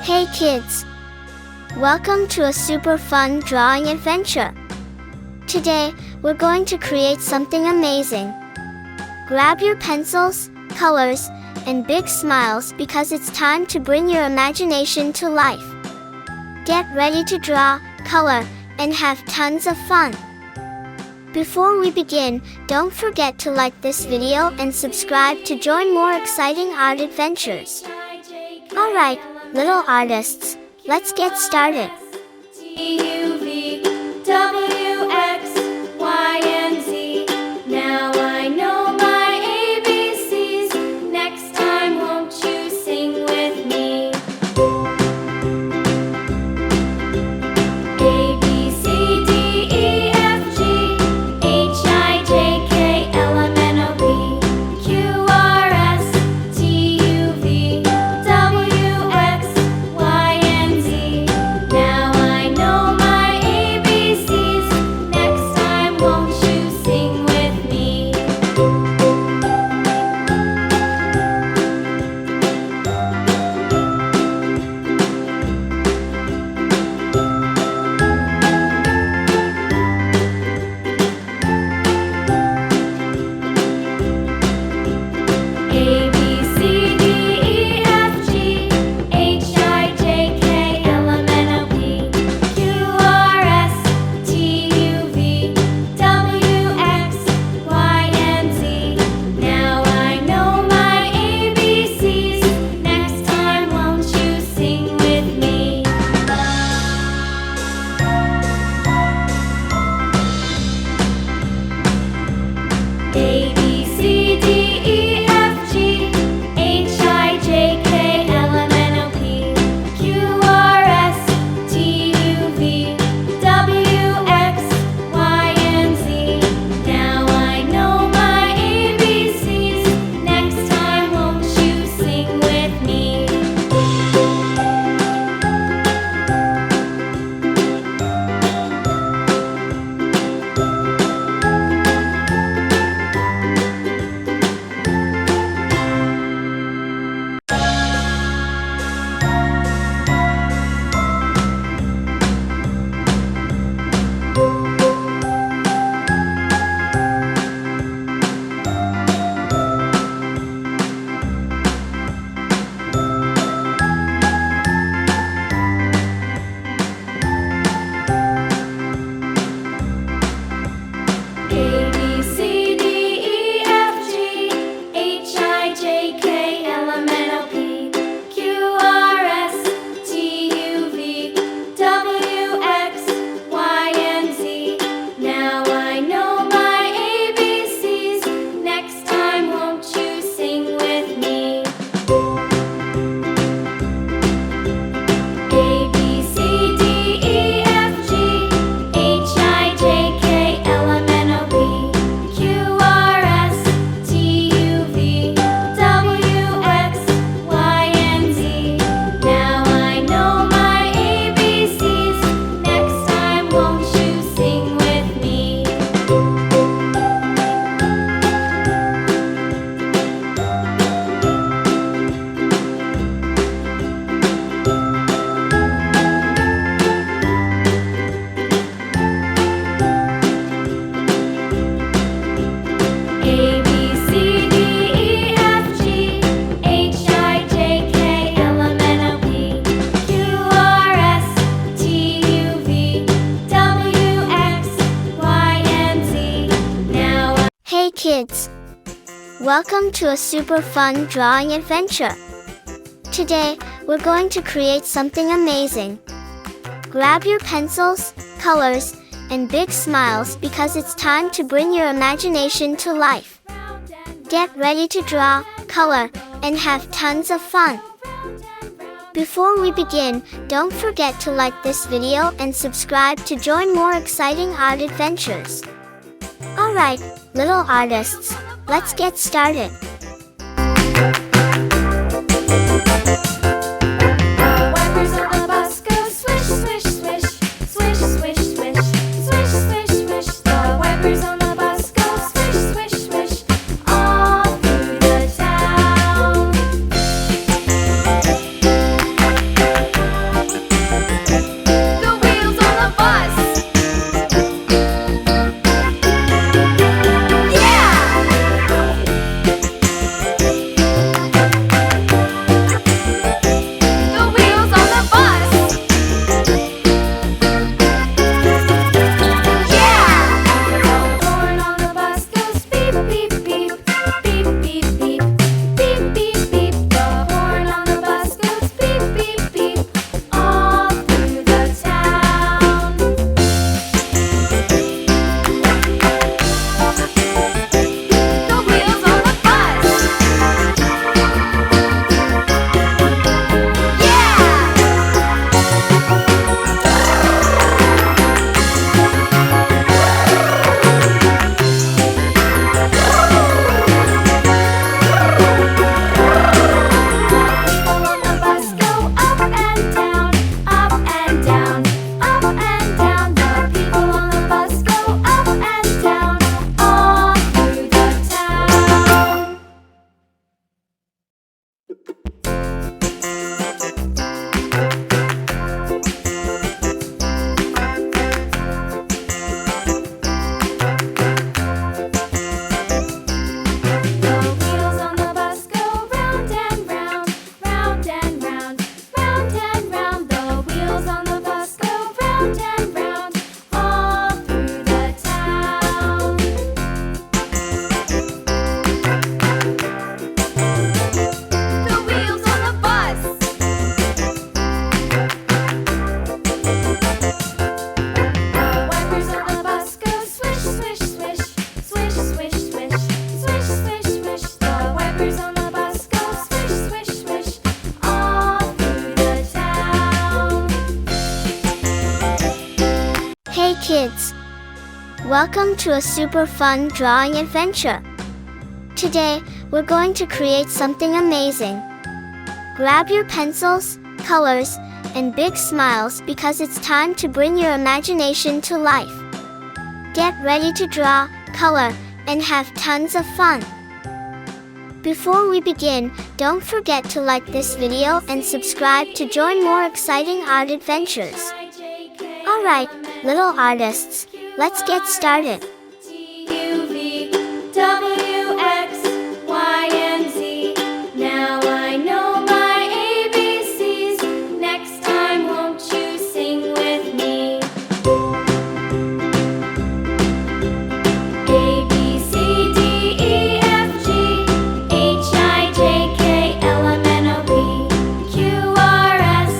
Hey kids! Welcome to a super fun drawing adventure. Today, we're going to create something amazing. Grab your pencils, colors, and big smiles because it's time to bring your imagination to life. Get ready to draw, color, and have tons of fun. Before we begin, don't forget to like this video and subscribe to join more exciting art adventures. Alright, little artists, let's get started. Now I know my ABCs. Next time, won't you sing with me? A, B, C, D, E, F, G, H, I, J, K, L, M, N, O, P, Q, R, S, T, U, V, W, X, Y, and Z. Now I know my ABCs. Next time, won't you sing with me? A, B, C, D, E, F, G, H, I, J, K, L, M, N, O, P, Q, R, S, T, U, V, W, X, Y, and Z. Now I know my ABCs. Next time, won't you sing with me? A, B, C, D, E, F, G, H, I, J, K, L, M, N, O, P, Q, R, S, T, U, V, W, X, Y, and Z. Now I know my ABCs. Next time, won't you sing with me? A, B, C, D, E, F, G, H, I, J, K, L, M, N, O, P, Q, R, S, T, U, V, W, X, Y, and Z. Now I know my ABCs. Next time, won't you sing with me? A, B, C, D, E, F, G, H, I, J, K, L, M, N, O, P, Q, R, S, T, U, V, W, X, Y, and Z. Now I know my ABCs. Next time, won't you sing with me? A, B, C, D, E, F, G, H, I, J, K, L, M, N, O, P, Q, R, S, T, U, V, W, X, Y, and Z. Now Hey kids! Welcome to a super fun drawing adventure. Today, we're going to create something amazing. Grab your pencils, colors, and big smiles because it's time to bring your imagination to life. Get ready to draw, color, and have tons of fun. Before we begin, don't forget to like this video and subscribe to join more exciting art adventures. Alright, little artists, let's get started. the wipers on the bus go swish, swish, swish, swish, swish, swish, swish, swish, swish. The wipers on the bus go swish, swish, swish, all through the town. kids! Welcome to a super fun drawing adventure. Today, we're going to create something amazing. Grab your pencils, colors, and big smiles because it's time to bring your imagination to life. Get ready to draw, color, and have tons of fun. Before we begin, don't forget to like this video and subscribe to join more exciting art adventures. Alright, little artists, let's get started. T-U-V, W, X, Y, and Z. Now I know my ABCs. Next time, won't you sing with me? A, B, C, D, E, F, G, H, I, J, K, L, M, N, O, P, Q, R, S,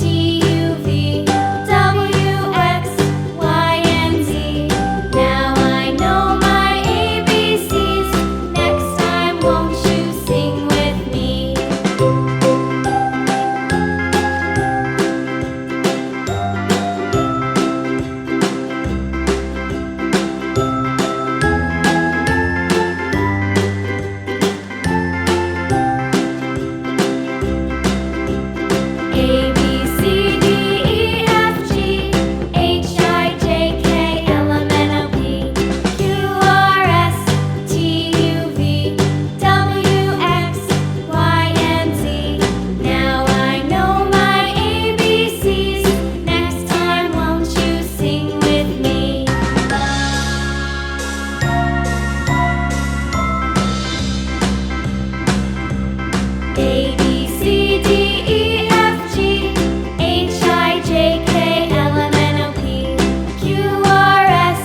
T, U, V, W, X, Y, and Z. Now I know my ABCs. Next time, won't you sing with me? A, B, C, D, E, F, G, H, I, J, K, L, M, N, O, P, Q, R, S, T, U, V, W, X, Y, and Z. Now I know my ABCs. Next time, won't you sing with me? A, B, C, D, E, F, G, H, I, J, K, L, M, N, O, P, Q, R, S,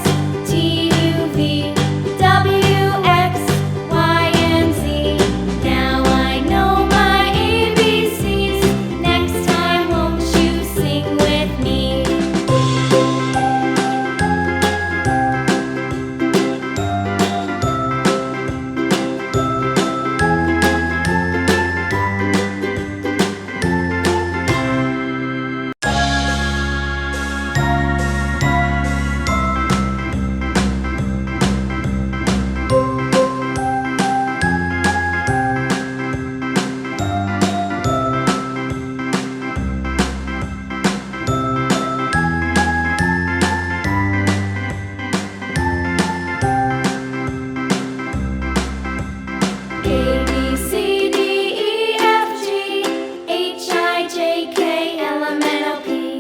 T, U, V, W, X, Y, and Z. Now I know my ABCs. Next time, won't you sing with me? A, B, C, D, E, F, G, H, I, J, K, L, M, N, O, P,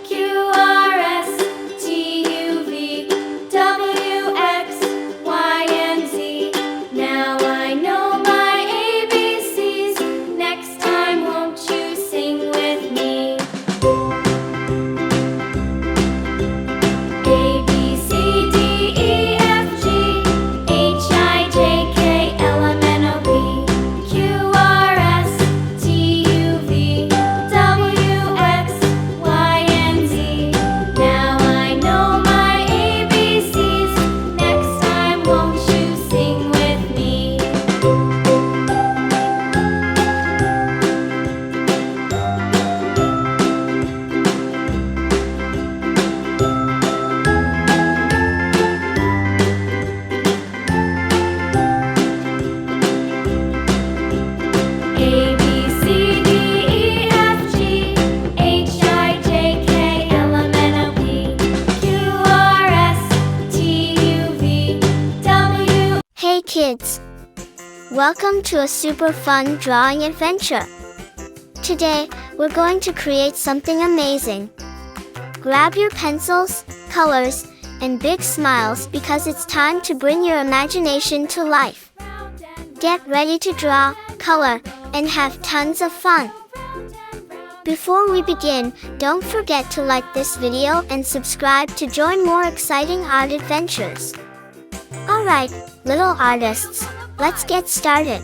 Q, R, S, T, U, V, W, X, Y, and Z. Now I know my ABCs. Next time, won't you sing with me? A, B, C, D, E, F, G, H, I, J, K, L, M, N, O, P, Q, R, S, T, U, V, W, X, Y, and Z. Now I know my ABCs. Next time, won't you sing with me? A, B, C, D, E, F, G, H, I, J, K, L, M, N, O, P, Q, R, S, T, U, V, W. Hey kids! Welcome to a super fun drawing adventure. Today, we're going to create something amazing. Grab your pencils, colors, and big smiles because it's time to bring your imagination to life. Get ready to draw, color, and have tons of fun. Before we begin, don't forget to like this video and subscribe to join more exciting art adventures. Alright, little artists, let's get started.